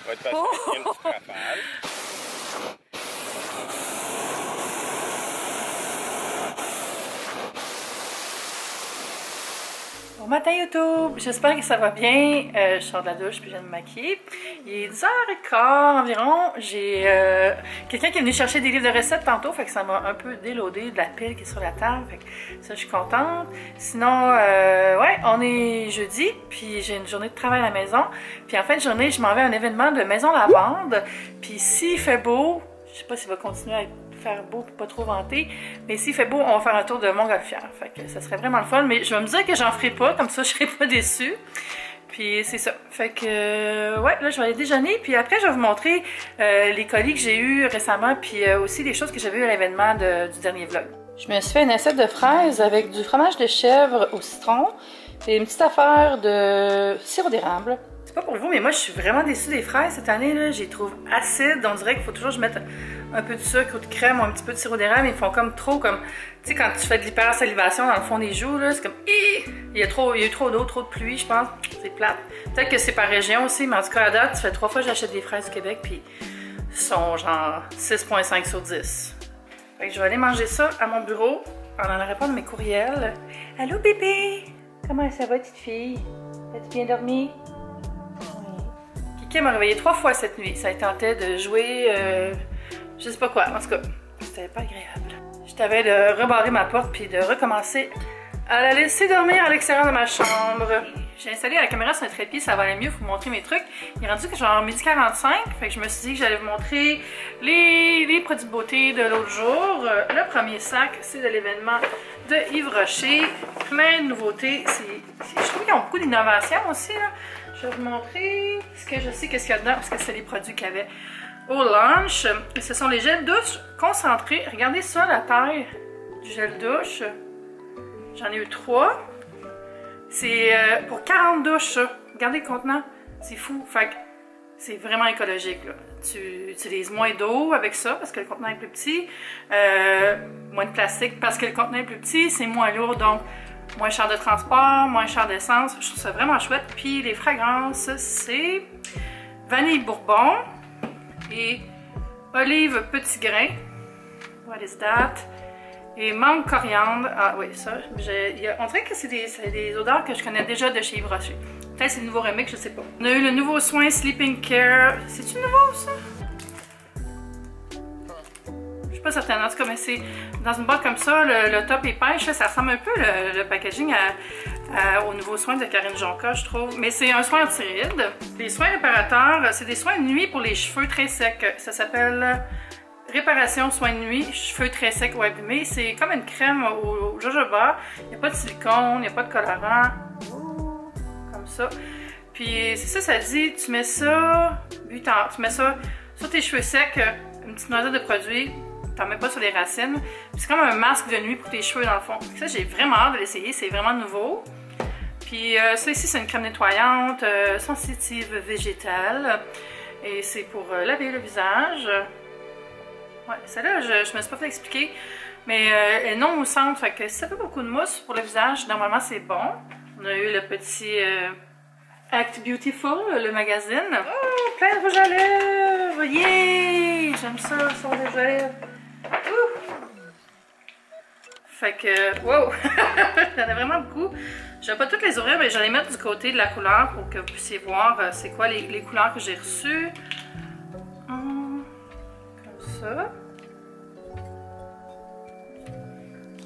On va te passer une petite rafale. Bon matin YouTube, j'espère que ça va bien. Je sors de la douche puis je viens de me maquiller. Il est 10h15 environ. J'ai quelqu'un qui est venu chercher des livres de recettes tantôt, fait que ça m'a un peu déloadé de la pile qui est sur la table. Fait que ça, je suis contente. Sinon, ouais, on est jeudi, puis j'ai une journée de travail à la maison. Puis en fin de journée, je m'en vais à un événement de maison lavande. Puis s'il fait beau, je sais pas s'il va continuer à faire beau pour pas trop vanter, mais s'il fait beau, on va faire un tour de Montgolfière. Fait que ça serait vraiment le fun, mais je vais me dire que j'en ferai pas, comme ça je serai pas déçue. Puis c'est ça. Fait que ouais, là je vais aller déjeuner, puis après je vais vous montrer les colis que j'ai eu récemment, puis aussi les choses que j'avais eu à l'événement du dernier vlog. Je me suis fait une assiette de fraises avec du fromage de chèvre au citron et une petite affaire de sirop d'érable. C'est pas pour vous, mais moi je suis vraiment déçue des fraises cette année, là. Je les trouve acides. On dirait qu'il faut toujours que je mette un peu de sucre ou de crème ou un petit peu de sirop d'érable. Ils font comme trop, comme tu sais, quand tu fais de l'hypersalivation dans le fond des joues, là, c'est comme il y a eu trop d'eau, trop de pluie, je pense. C'est plate. Peut-être que c'est par région aussi, mais en tout cas à date, ça fait 3 fois que j'achète des fraises au Québec, puis ils sont genre 6,5 sur 10. Fait que je vais aller manger ça à mon bureau en allant répondre à mes courriels. Allô bébé! Comment ça va, petite fille? As-tu bien dormi? Kiki m'a réveillée 3 fois cette nuit. Ça tentait de jouer, je sais pas quoi. En tout cas, c'était pas agréable. Je t'avais de rebarrer ma porte puis de recommencer à la laisser dormir à l'extérieur de ma chambre. J'ai installé la caméra sur un trépied, ça va aller mieux pour vous montrer mes trucs. Il est rendu que genre 12h45, fait que je me suis dit que j'allais vous montrer les produits de beauté de l'autre jour. Le premier sac, c'est de l'événement de Yves Rocher. Plein de nouveautés. Je trouve qu'ils ont beaucoup d'innovation aussi, là. Je vais vous montrer ce que je sais qu'est-ce qu'il y a dedans, parce que c'est les produits qu'il y avait au lunch. Ce sont les gels douche concentrés. Regardez ça, la taille du gel douche. J'en ai eu 3. C'est pour 40 douches, ça. Regardez le contenant. C'est fou. Fait que c'est vraiment écologique, là. Tu utilises moins d'eau avec ça, parce que le contenant est plus petit. Moins de plastique, parce que le contenant est plus petit. C'est moins lourd, donc moins cher de transport, moins cher d'essence. Je trouve ça vraiment chouette. Puis les fragrances, c'est vanille bourbon et olive petit grain. What is that? Et mangue coriandre. Ah oui, ça. On dirait que c'est des odeurs que je connais déjà de chez Yves Rocher. Peut-être c'est le nouveau remix, je sais pas. On a eu le nouveau soin Sleeping Care. C'est-tu nouveau, ça? Je suis pas certaine. En tout cas, mais c'est dans une boîte comme ça, le top et pêche, là, ça ressemble un peu le packaging au nouveau soin de Karine Jonca, je trouve. Mais c'est un soin anti-rides. Les soins réparateurs, c'est des soins de nuit pour les cheveux très secs. Ça s'appelle Réparation soins de nuit, cheveux très secs ou abîmés. C'est comme une crème au jojoba. Il n'y a pas de silicone, il n'y a pas de colorant. Comme ça. Puis c'est ça, ça dit, tu mets ça, tu mets ça sur tes cheveux secs, une petite noisette de produit. T'en mets pas sur les racines. C'est comme un masque de nuit pour tes cheveux dans le fond. Ça, j'ai vraiment hâte de l'essayer. C'est vraiment nouveau. Puis ça ici, c'est une crème nettoyante sensitive végétale. Et c'est pour laver le visage. Ouais, celle-là, je me suis pas fait expliquer. Mais elle est non moussante. Fait que si ça fait beaucoup de mousse pour le visage, normalement, c'est bon. On a eu le petit Act Beautiful, le magazine. Oh, plein de rouge à lèvres! Yeah! J'aime ça, le son des rouge à lèvres. Fait que, wow! J'en ai vraiment beaucoup. Je vais pas toutes les ouvrir, mais je vais les mettre du côté de la couleur pour que vous puissiez voir c'est quoi les couleurs que j'ai reçues. Comme ça.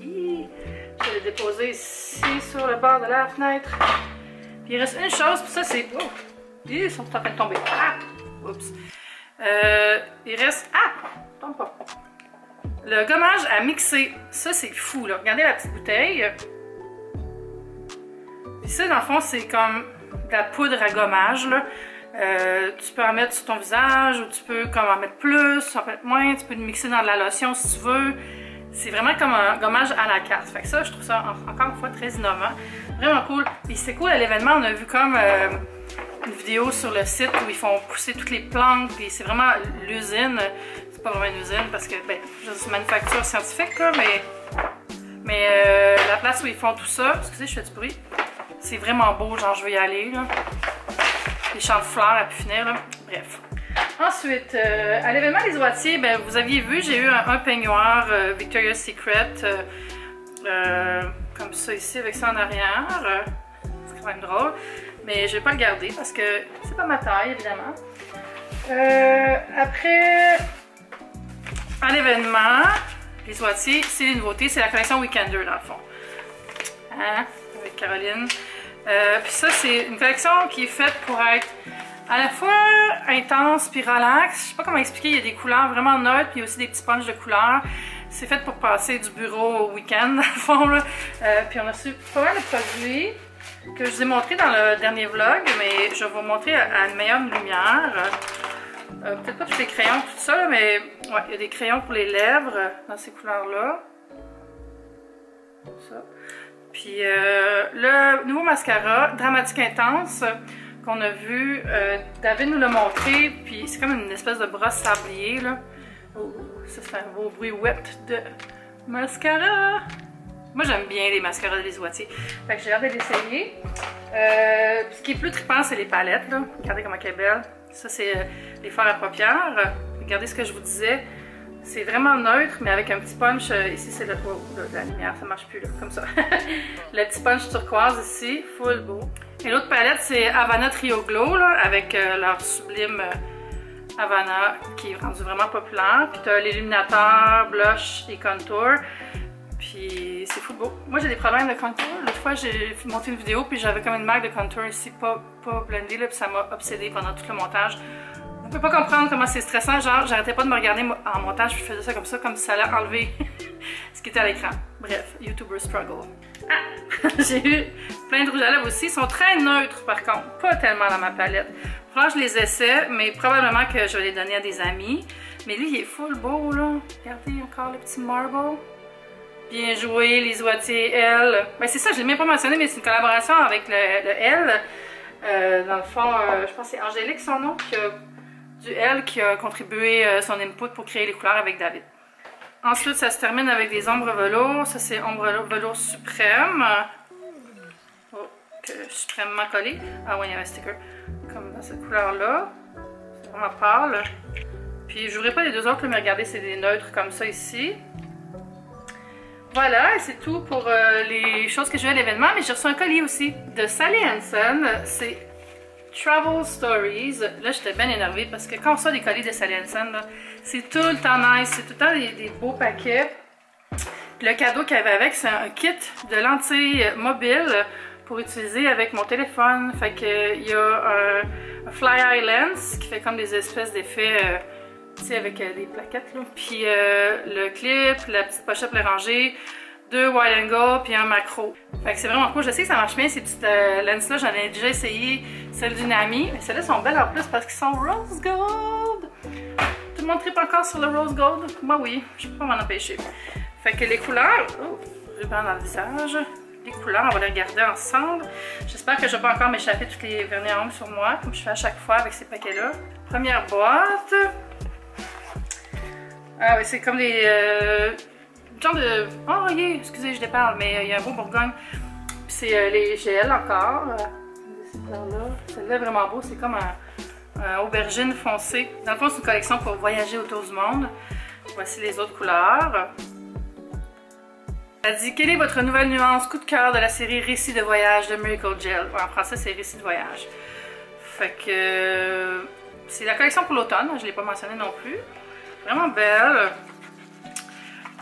Je vais les déposer ici sur le bord de la fenêtre. Puis il reste une chose, puis ça c'est... Oh! Ils sont en train de tomber. Ah! Oups! Il reste... Ah! Tombe pas. Le gommage à mixer. Ça c'est fou là. Regardez la petite bouteille. Puis ça dans le fond c'est comme de la poudre à gommage là. Tu peux en mettre sur ton visage ou tu peux comme en mettre plus, en mettre moins. Tu peux le mixer dans de la lotion si tu veux. C'est vraiment comme un gommage à la carte. Fait que ça, je trouve ça encore une fois très innovant. Vraiment cool. Puis c'est cool à l'événement, on a vu comme une vidéo sur le site où ils font pousser toutes les plantes. Puis c'est vraiment l'usine. C'est pas vraiment une usine parce que, ben, c'est une manufacture scientifique là, mais la place où ils font tout ça, excusez, je fais du bruit. C'est vraiment beau, genre je veux y aller là. les champs de fleurs à pu finir, là. Bref. Ensuite, à l'événement Les Oitiers, ben, vous aviez vu, j'ai eu un peignoir Victoria's Secret, comme ça ici, avec ça en arrière. C'est quand même drôle, mais je vais pas le garder parce que c'est pas ma taille, évidemment. Après, à l'événement Les Oitiers, c'est les nouveautés, c'est la collection Weekender dans le fond. Hein? Avec Caroline. Puis ça, c'est une collection qui est faite pour être à la fois intense puis relax. Je sais pas comment expliquer, il y a des couleurs vraiment neutres, puis il y a aussi des petits punchs de couleurs. C'est fait pour passer du bureau au week-end, dans le fond. Là. Puis on a reçu pas mal de produits que je vous ai montré dans le dernier vlog, mais je vais vous montrer à une meilleure lumière. Peut-être pas tous les crayons, tout ça, là, mais ouais, il y a des crayons pour les lèvres dans ces couleurs-là. Ça. Puis le nouveau mascara, Dramatique Intense, qu'on a vu, David nous l'a montré, puis c'est comme une espèce de brosse sablier, là. Oh, ça fait un beau bruit wet de mascara. Moi j'aime bien les mascaras des Oitiers, fait que j'ai hâte de l'essayer. Ce qui est plus trippant, c'est les palettes, là. Regardez comment elle est belle. Ça c'est les fards à paupières. Regardez ce que je vous disais. C'est vraiment neutre, mais avec un petit punch. Ici, c'est la lumière, ça marche plus là, comme ça. Le petit punch turquoise ici, full beau. Et l'autre palette, c'est Havana Trio Glow, là, avec leur sublime Havana, qui est rendu vraiment populaire. Puis tu as l'illuminateur, blush et contour. Puis c'est full beau. Moi, j'ai des problèmes de contour. L'autre fois, j'ai monté une vidéo, puis j'avais comme une marque de contour ici, pas blendée, là, puis ça m'a obsédée pendant tout le montage. Je peux pas comprendre comment c'est stressant, genre j'arrêtais pas de me regarder en montage puis je faisais ça comme si ça allait enlever ce qui était à l'écran. Bref, YouTuber struggle. Ah! J'ai eu plein de rouges à lèvres aussi, ils sont très neutres par contre, pas tellement dans ma palette. Il va falloir que je les essaie, mais probablement que je vais les donner à des amis. Mais lui il est full beau là, regardez encore le petit marble. Bien joué, les Oitiers L. Ben c'est ça, je l'ai même pas mentionné, mais c'est une collaboration avec le L. Dans le fond, je pense que c'est Angélique son nom, du L qui a contribué son input pour créer les couleurs avec David. Ensuite, ça se termine avec des ombres velours. Ça, c'est ombre velours suprême. Oh, suprêmement collé. Ah oui, il y a un sticker. Comme dans cette couleur-là. C'est vraiment pâle. Puis, je n'ouvrirai pas les deux autres, mais regardez, c'est des neutres comme ça ici. Voilà, et c'est tout pour les choses que j'ai eu à l'événement. Mais j'ai reçu un colis aussi de Sally Hansen. C'est Travel Stories. Là, j'étais bien énervée parce que quand on sort des colis de Sally Hansen, c'est tout le temps nice. C'est tout le temps des beaux paquets. Puis le cadeau qu'il y avait avec, c'est un kit de lentilles mobiles pour utiliser avec mon téléphone. Fait que il y a un Fly Eye Lens qui fait comme des espèces d'effets, tu sais, avec des plaquettes, là. Puis le clip, la petite pochette pour les ranger. 2 wide angle puis un macro. Fait que c'est vraiment cool. Je sais que ça marche bien ces petites lenses-là. J'en ai déjà essayé celles d'une amie. Mais celles-là sont belles en plus parce qu'ils sont rose gold. Tout le monde tripe encore sur le rose gold? Moi oui, je peux pas m'en empêcher. Fait que les couleurs, oh, ruban dans le visage. Les couleurs, on va les regarder ensemble. J'espère que je vais pas encore m'échapper toutes les vernis à ongles sur moi, comme je fais à chaque fois avec ces paquets-là. Première boîte. Ah oui, c'est comme des genre de... Oh, yeah, excusez, je déparle, mais il y a un beau Bourgogne. Puis c'est les gels encore. Celle-là est vraiment beau, c'est comme un aubergine foncé. Dans le fond, c'est une collection pour voyager autour du monde. Voici les autres couleurs. Elle dit, quelle est votre nouvelle nuance coup de cœur de la série Récits de voyage de Miracle Gel? En français, c'est Récits de voyage. Fait que c'est la collection pour l'automne, je ne l'ai pas mentionné non plus. Vraiment belle.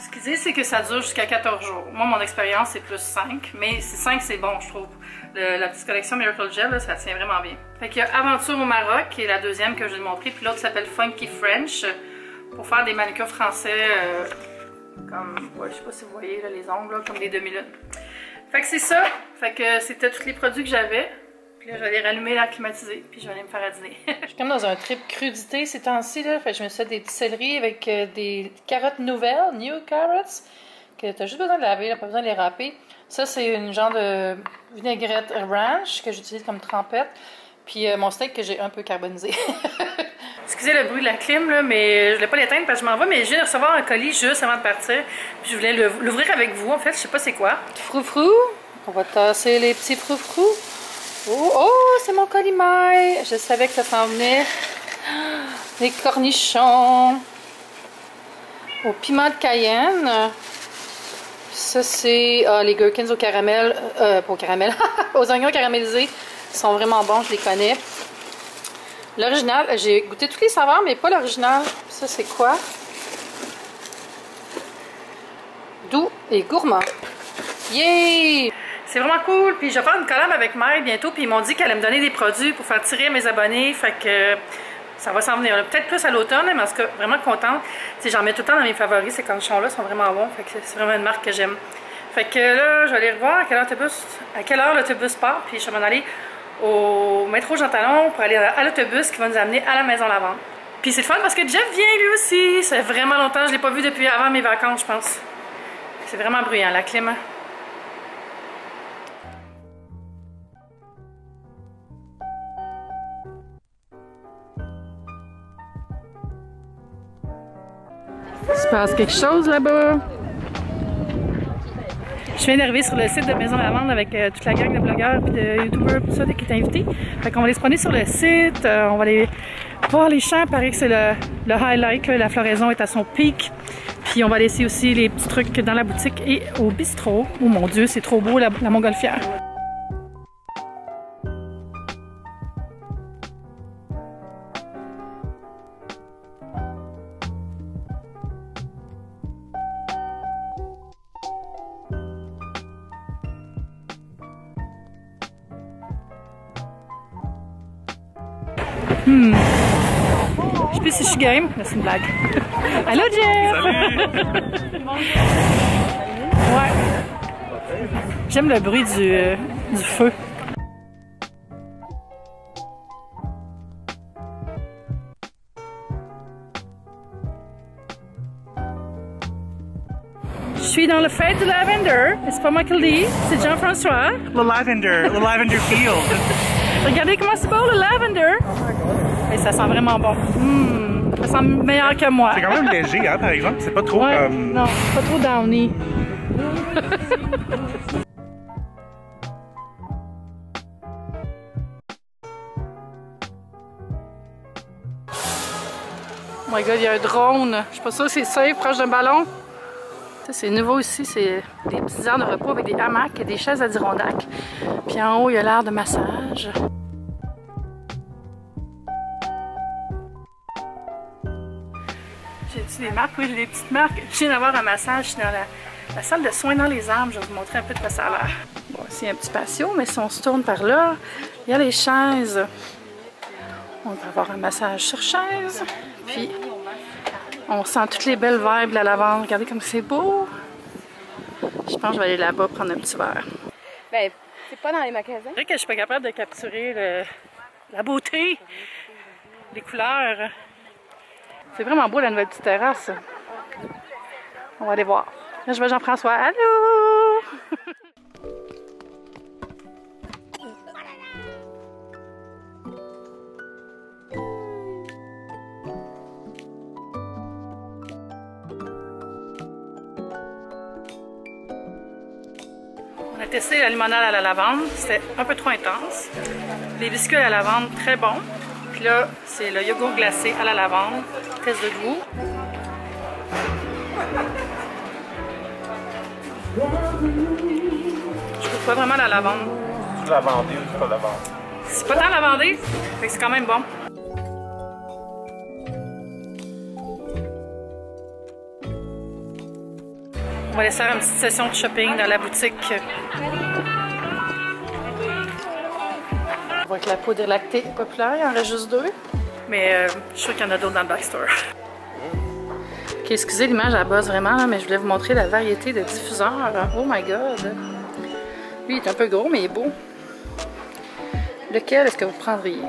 Ce qu'ils disent, c'est que ça dure jusqu'à 14 jours. Moi, mon expérience, c'est plus 5, mais 5, c'est bon, je trouve. La petite collection Miracle Gel, là, ça tient vraiment bien. Fait qu'il y a Aventure au Maroc, qui est la deuxième que je vais vous montrer, puis l'autre s'appelle Funky French, pour faire des manucures français, comme, ouais, je sais pas si vous voyez là, les ongles, là, comme des demi-lunes. Fait que c'est ça. Fait que c'était tous les produits que j'avais. Puis là, je vais les rallumer, les climatiser, puis je vais aller me faire à dîner. Je suis comme dans un trip crudité ces temps-ci, là. Fait que je me suis fait des petits céleris avec des carottes nouvelles, new carrots, que tu as juste besoin de laver, pas besoin de les râper. Ça, c'est une genre de vinaigrette ranch que j'utilise comme trempette. Puis mon steak que j'ai un peu carbonisé. Excusez le bruit de la clim, là, mais je voulais pas l'éteindre parce que je m'en vais, mais je viens de recevoir un colis juste avant de partir. Puis je voulais l'ouvrir avec vous, en fait, je sais pas c'est quoi. Froufrou. On va tasser les petits froufrous. Oh, oh c'est mon colimaille! Je savais que ça s'en venait. Les cornichons au piment de Cayenne. Ça, c'est les gherkins au caramel. Pas au caramel, aux oignons caramélisés. Ils sont vraiment bons, je les connais. L'original, j'ai goûté toutes les saveurs, mais pas l'original. Ça, c'est quoi? Doux et gourmand. Yay! C'est vraiment cool. Puis je vais faire une collab avec Mike bientôt. Puis ils m'ont dit qu'elle allait me donner des produits pour faire tirer mes abonnés. Fait que ça va s'en venir. Peut-être plus à l'automne, mais en tout cas, vraiment contente. J'en mets tout le temps dans mes favoris. Ces cornichons-là sont vraiment bons. Fait que c'est vraiment une marque que j'aime. Fait que là, je vais aller revoir à quelle heure l'autobus part. Puis je vais m'en aller au métro Jean Talon pour aller à l'autobus qui va nous amener à la Maison Lavande. Puis c'est le fun parce que Jeff vient lui aussi. Ça fait vraiment longtemps. Je ne l'ai pas vu depuis avant mes vacances, je pense. C'est vraiment bruyant, la clim. Il se passe quelque chose là-bas. Je viens d'arriver sur le site de Maison Lavande avec toute la gang de blogueurs et de youtubeurs tout ça qui est invité. Fait qu'on va aller se promener sur le site, on va aller voir les champs, paraît que c'est le highlight, là, la floraison est à son pic. Puis on va laisser aussi les petits trucs dans la boutique et au bistrot. Oh mon Dieu, c'est trop beau la montgolfière. Je sais plus si je suis game, mais c'est une blague. Allô Jeff! Salut! Ouais. J'aime le bruit du feu. Je suis dans le fête du lavender. C'est pas moi qui le dis, c'est Jean-François. Le lavender field. Regardez comment c'est beau le lavender. Et ça sent vraiment bon. Ça sent meilleur que moi. C'est quand même léger, hein, par exemple. C'est pas trop Ouais, comme... non, pas trop downy. Oh my god, il y a un drone. Je suis pas sûre que c'est safe proche d'un ballon. Ça, c'est nouveau ici, c'est des petites aires de repos avec des hamacs et des chaises Adirondack. Puis en haut, il y a l'air de massage. J'ai-tu des marques? Oui, j'ai des petites marques. Je viens d'avoir un massage, je suis dans la salle de soins dans les arbres. Je vais vous montrer un peu de quoi ça a l'air. Bon, c'est un petit patio, mais si on se tourne par là, il y a les chaises. On va avoir un massage sur chaise. Puis, on sent toutes les belles vibes de la lavande. Regardez comme c'est beau. Je pense que je vais aller là-bas prendre un petit verre. Ben, c'est pas dans les magasins. C'est vrai que je suis pas capable de capturer la beauté, les couleurs. C'est vraiment beau la nouvelle petite terrasse. On va aller voir. Là, je vois Jean-François. Allô! On a testé la limonade à la lavande. C'était un peu trop intense. Les biscuits à la lavande, très bons. Puis là, c'est le yogourt glacé à la lavande. Test de goût. Je trouve pas vraiment la lavande. C'est lavandé ou c'est pas lavandé? C'est pas tant lavandé, mais c'est quand même bon. On va aller faire une petite session de shopping dans la boutique. On voit que la poudre lactée est populaire, il en reste juste 2. Mais je suis sûre qu'il y en a d'autres dans le backstore. Ok, excusez l'image, elle buzz vraiment, là, mais je voulais vous montrer la variété de diffuseurs. Oh my god! Lui, il est un peu gros, mais il est beau. Lequel est-ce que vous prendriez?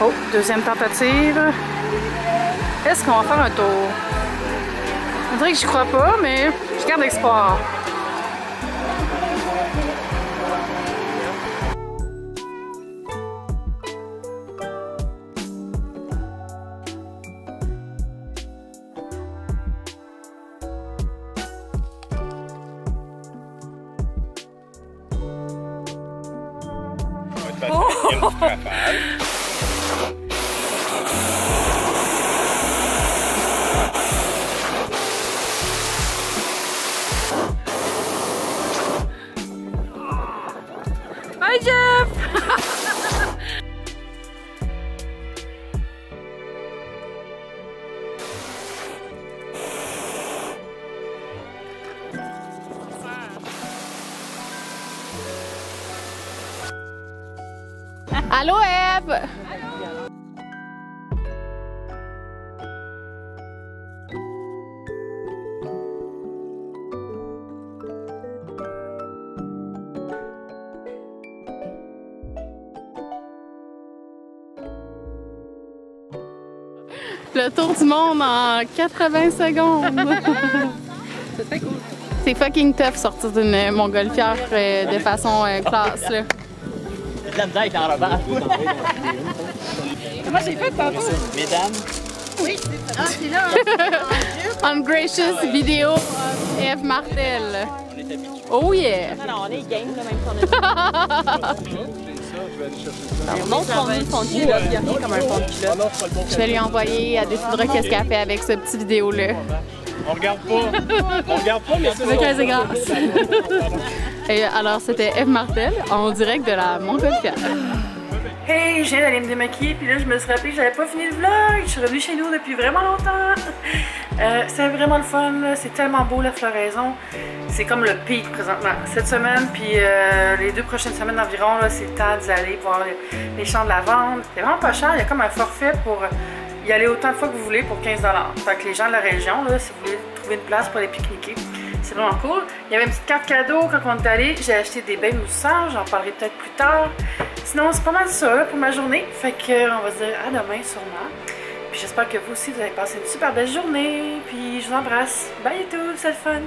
Oh, deuxième tentative. Est-ce qu'on va faire un tour? On dirait que j'y crois pas, mais je garde espoir. y a une petite rafale. Bye Jeff! Allô, Eve! Le tour du monde en 80 secondes. C'est très cool. C'est fucking tough sortir d'une montgolfière de façon classe, là. De la misère avec l'enrobage. Comment j'ai fait tantôt? Mesdames. Oui. Ah, c'est là. Ungracious vidéo of Eve Martel. On est habitués. Oh yeah! Non, on est game, là, même si on est. Montre son fond de culotte, il y a rien comme un fond de culotte. Je vais lui envoyer, elle décidera qu'est-ce qu'elle fait avec ce petit vidéo-là. On regarde pas. On regarde pas, mais c'est Avec un grâce. Et alors, c'était Eve Martel en direct de la montgolfière. Hey, je viens d'aller me démaquiller, puis là, je me suis rappelé que j'avais pas fini le vlog. Je suis revenue chez nous depuis vraiment longtemps. C'est vraiment le fun, c'est tellement beau la floraison. C'est comme le pic présentement. Cette semaine, puis les 2 prochaines semaines environ, c'est le temps d'y aller voir les champs de lavande. C'est vraiment pas cher, il y a comme un forfait pour y aller autant de fois que vous voulez pour 15 $. Fait que les gens de la région, là, si vous voulez trouver une place pour aller pique-niquer, c'est vraiment cool. Il y avait une petite carte cadeau quand on est allé. J'ai acheté des baies moussants, j'en parlerai peut-être plus tard. Sinon, c'est pas mal ça là, pour ma journée. Fait que on va se dire à demain sûrement. Puis j'espère que vous aussi, vous avez passé une super belle journée. Puis je vous embrasse. Bye YouTube, c'est le fun!